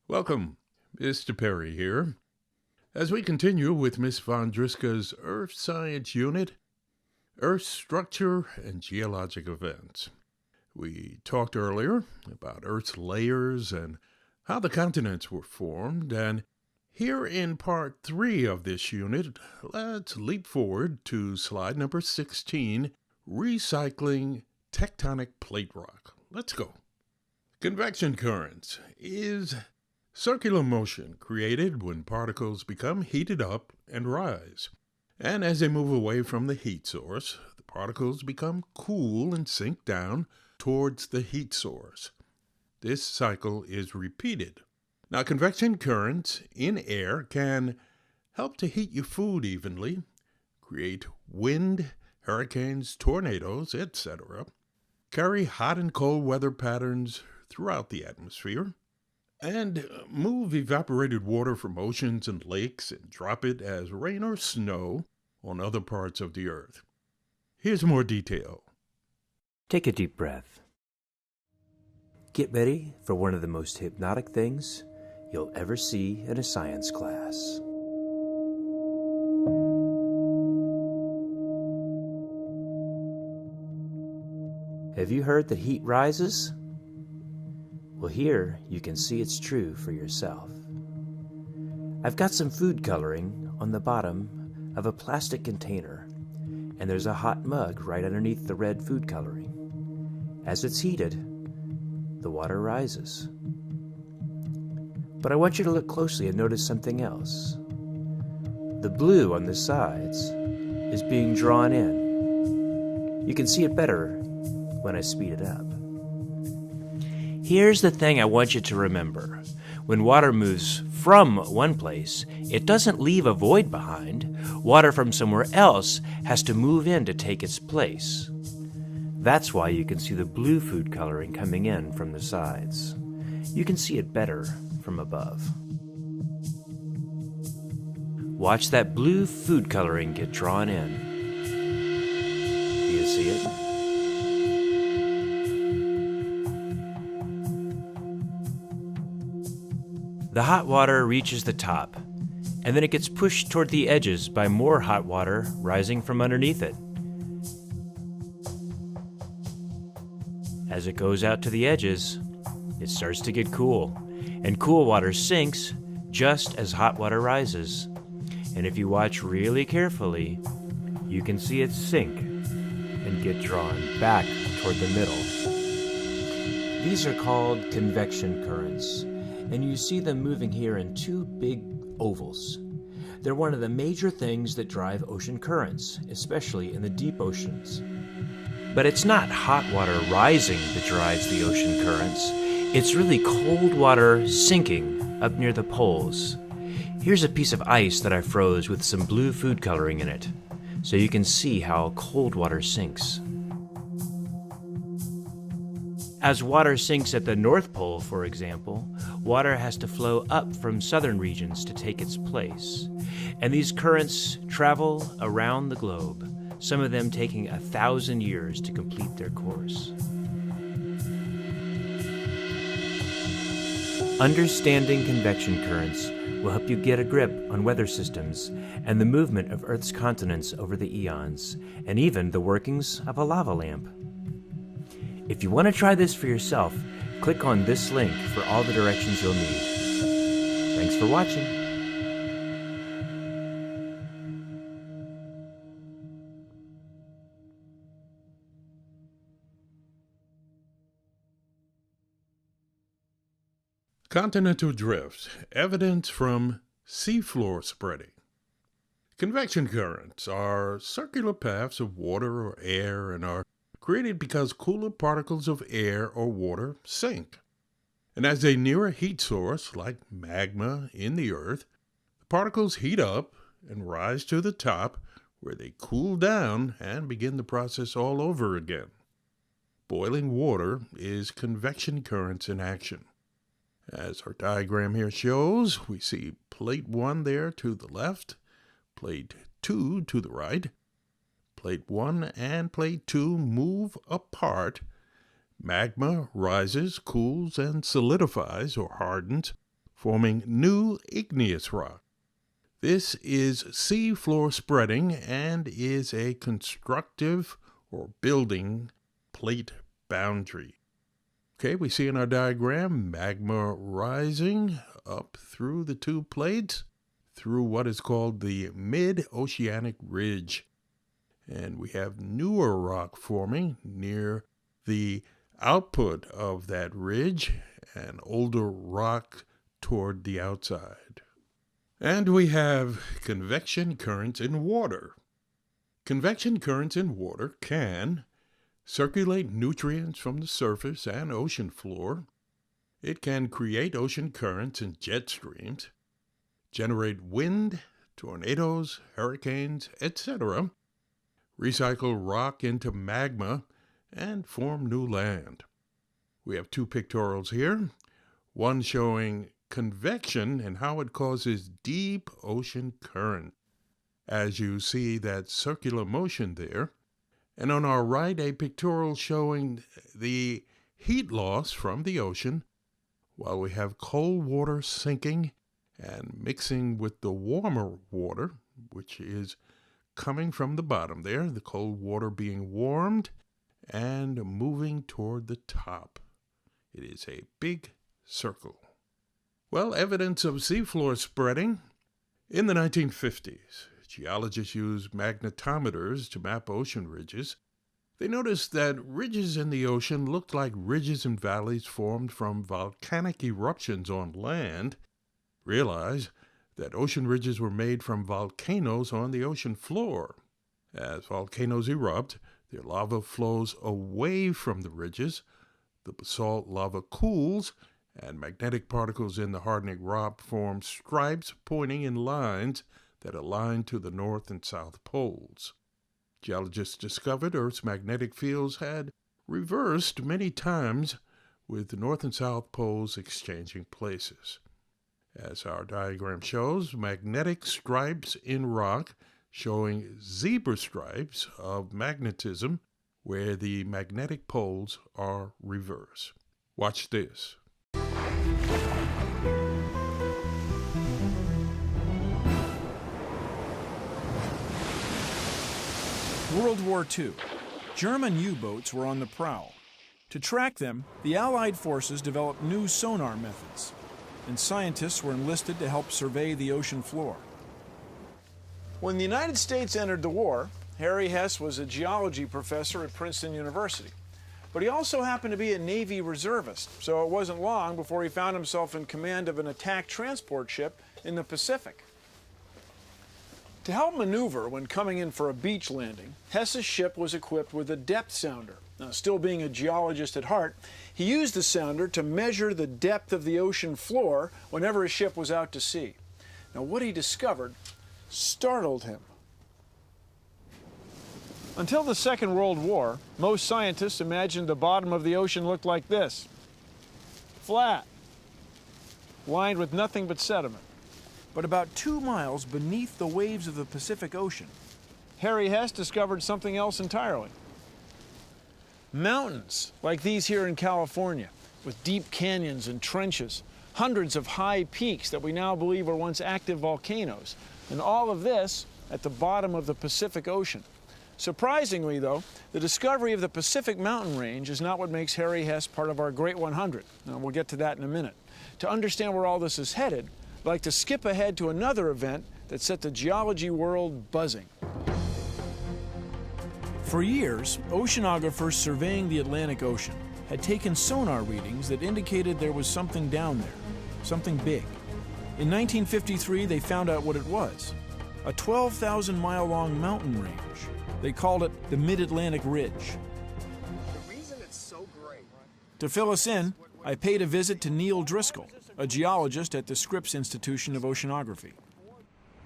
Welcome, Mr. Perry here. As we continue with Miss Von Driska's Earth Science Unit, Earth Structure and Geologic Events. We talked earlier about Earth's layers and how the continents were formed, and here in part 3 of this unit, let's leap forward to slide number 16, Recycling Tectonic Plate Rock. Let's go. Convection currents is circular motion created when particles become heated up and rise. And as they move away from the heat source, the particles become cool and sink down towards the heat source. This cycle is repeated. Now, convection currents in air can help to heat your food evenly, create wind, hurricanes, tornadoes, etc., carry hot and cold weather patterns throughout the atmosphere, and move evaporated water from oceans and lakes and drop it as rain or snow on other parts of the earth. Here's more detail. Take a deep breath. Get ready for one of the most hypnotic things you'll ever see in a science class. Have you heard that heat rises? Well, here you can see it's true for yourself. I've got some food coloring on the bottom of a plastic container, and there's a hot mug right underneath the red food coloring. As it's heated, the water rises. But I want you to look closely and notice something else. The blue on the sides is being drawn in. You can see it better when I speed it up. Here's the thing I want you to remember. When water moves from one place, it doesn't leave a void behind. Water from somewhere else has to move in to take its place. That's why you can see the blue food coloring coming in from the sides. You can see it better from above. Watch that blue food coloring get drawn in. Do you see it? The hot water reaches the top, and then it gets pushed toward the edges by more hot water rising from underneath it. As it goes out to the edges, it starts to get cool, and cool water sinks just as hot water rises. And if you watch really carefully, you can see it sink and get drawn back toward the middle. These are called convection currents, and you see them moving here in two big ovals. They're one of the major things that drive ocean currents, especially in the deep oceans. But it's not hot water rising that drives the ocean currents. It's really cold water sinking up near the poles. Here's a piece of ice that I froze with some blue food coloring in it, so you can see how cold water sinks. As water sinks at the North Pole, for example, water has to flow up from southern regions to take its place. And these currents travel around the globe, some of them taking 1,000 years to complete their course. Understanding convection currents will help you get a grip on weather systems and the movement of Earth's continents over the eons, and even the workings of a lava lamp. If you want to try this for yourself, click on this link for all the directions you'll need. Thanks for watching. Continental drift, evidence from seafloor spreading. Convection currents are circular paths of water or air and are created because cooler particles of air or water sink. And as they near a heat source, like magma in the earth, the particles heat up and rise to the top, where they cool down and begin the process all over again. Boiling water is convection currents in action. As our diagram here shows, we see plate 1 there to the left, plate 2 to the right. Plate 1 and plate 2 move apart. Magma rises, cools, and solidifies or hardens forming new igneous rock. This is seafloor spreading and is a constructive or building plate boundary. Okay, we see in our diagram magma rising up through the two plates through what is called the mid-oceanic ridge. And we have newer rock forming near the output of that ridge and older rock toward the outside. And we have convection currents in water. Convection currents in water can circulate nutrients from the surface and ocean floor. It can create ocean currents and jet streams, generate wind, tornadoes, hurricanes, etc., recycle rock into magma, and form new land. We have two pictorials here, one showing convection and how it causes deep ocean current, as you see that circular motion there. And on our right, a pictorial showing the heat loss from the ocean while we have cold water sinking and mixing with the warmer water, which is coming from the bottom there, the cold water being warmed and moving toward the top. It is a big circle. Well, evidence of seafloor spreading. In the 1950s, geologists used magnetometers to map ocean ridges. They noticed that ridges in the ocean looked like ridges and valleys formed from volcanic eruptions on land. Realized that ocean ridges were made from volcanoes on the ocean floor. As volcanoes erupt, their lava flows away from the ridges, the basalt lava cools, and magnetic particles in the hardening rock form stripes pointing in lines that align to the north and south poles. Geologists discovered Earth's magnetic fields had reversed many times, with the north and south poles exchanging places. As our diagram shows, magnetic stripes in rock showing zebra stripes of magnetism where the magnetic poles are reversed. Watch this. World War II. German U-boats were on the prowl. To track them, the Allied forces developed new sonar methods, and scientists were enlisted to help survey the ocean floor. When the United States entered the war, Harry Hess was a geology professor at Princeton University. But he also happened to be a Navy reservist, so it wasn't long before he found himself in command of an attack transport ship in the Pacific. To help maneuver when coming in for a beach landing, Hess's ship was equipped with a depth sounder. Now, still being a geologist at heart, he used the sounder to measure the depth of the ocean floor whenever his ship was out to sea. Now, what he discovered startled him. Until the Second World War, most scientists imagined the bottom of the ocean looked like this: flat, lined with nothing but sediment. But about 2 miles beneath the waves of the Pacific Ocean, Harry Hess discovered something else entirely. Mountains, like these here in California, with deep canyons and trenches, hundreds of high peaks that we now believe were once active volcanoes, and all of this at the bottom of the Pacific Ocean. Surprisingly, though, the discovery of the Pacific mountain range is not what makes Harry Hess part of our Great 100. Now, we'll get to that in a minute. To understand where all this is headed, I'd like to skip ahead to another event that set the geology world buzzing. For years, oceanographers surveying the Atlantic Ocean had taken sonar readings that indicated there was something down there, something big. In 1953, they found out what it was: a 12,000-mile-long mountain range. They called it the Mid-Atlantic Ridge. The reason it's so great. To fill us in, I paid a visit to Neil Driscoll, a geologist at the Scripps Institution of Oceanography.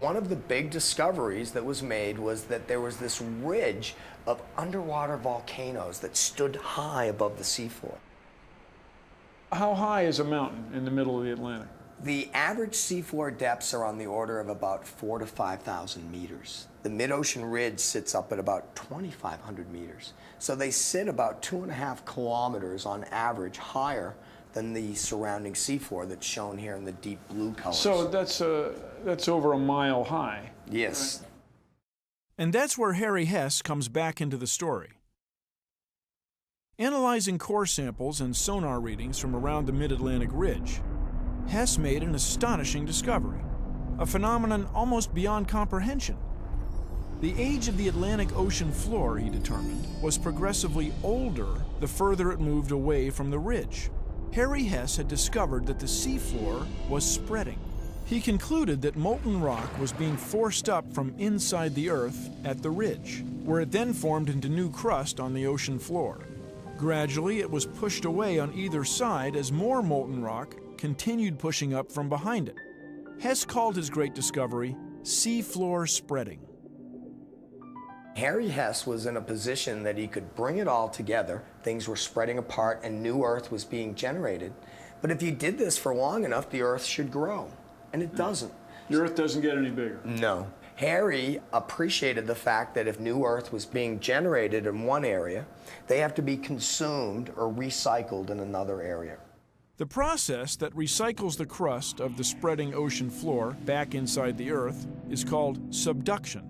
One of the big discoveries that was made was that there was this ridge of underwater volcanoes that stood high above the seafloor. How high is a mountain in the middle of the Atlantic? The average seafloor depths are on the order of about 4,000 to 5,000 meters. The mid-ocean ridge sits up at about 2,500 meters. So they sit about 2.5 kilometers on average higher than the surrounding seafloor that's shown here in the deep blue colors. So that's over a mile high. Yes. And that's where Harry Hess comes back into the story. Analyzing core samples and sonar readings from around the Mid-Atlantic Ridge, Hess made an astonishing discovery, a phenomenon almost beyond comprehension. The age of the Atlantic Ocean floor, he determined, was progressively older the further it moved away from the ridge. Harry Hess had discovered that the seafloor was spreading. He concluded that molten rock was being forced up from inside the Earth at the ridge, where it then formed into new crust on the ocean floor. Gradually, it was pushed away on either side as more molten rock continued pushing up from behind it. Hess called his great discovery seafloor spreading. Harry Hess was in a position that he could bring it all together. Things were spreading apart and new Earth was being generated. But if you did this for long enough, the Earth should grow. And it doesn't. The Earth doesn't get any bigger. No. Harry appreciated the fact that if new Earth was being generated in one area, they have to be consumed or recycled in another area. The process that recycles the crust of the spreading ocean floor back inside the Earth is called subduction.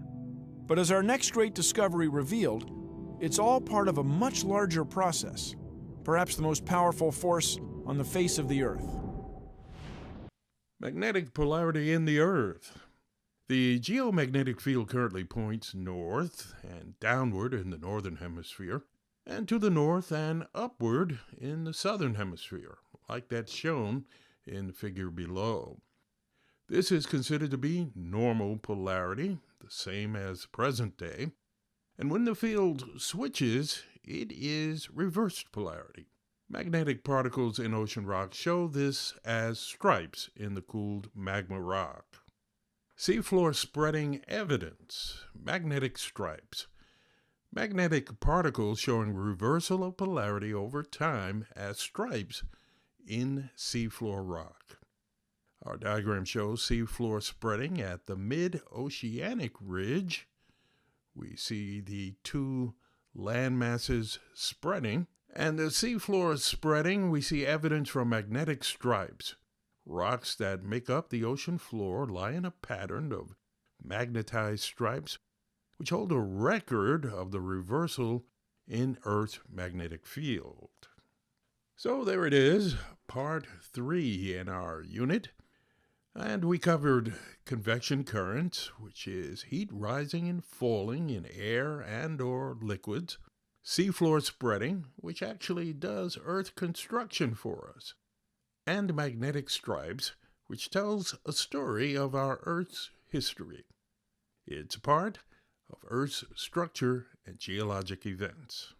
But as our next great discovery revealed, it's all part of a much larger process, perhaps the most powerful force on the face of the Earth. Magnetic polarity in the Earth. The geomagnetic field currently points north and downward in the northern hemisphere, and to the north and upward in the southern hemisphere, like that's shown in the figure below. This is considered to be normal polarity, the same as present day, and when the field switches, it is reversed polarity. Magnetic particles in ocean rock show this as stripes in the cooled magma rock. Seafloor spreading evidence, magnetic stripes. Magnetic particles showing reversal of polarity over time as stripes in seafloor rock. Our diagram shows seafloor spreading at the mid-oceanic ridge. We see the two land masses spreading, and the seafloor spreading, we see evidence from magnetic stripes. Rocks that make up the ocean floor lie in a pattern of magnetized stripes, which hold a record of the reversal in Earth's magnetic field. So there it is, part 3 in our unit. And we covered convection currents, which is heat rising and falling in air and or liquids. Seafloor spreading, which actually does Earth construction for us. And magnetic stripes, which tells a story of our Earth's history. It's a part of Earth's structure and geologic events.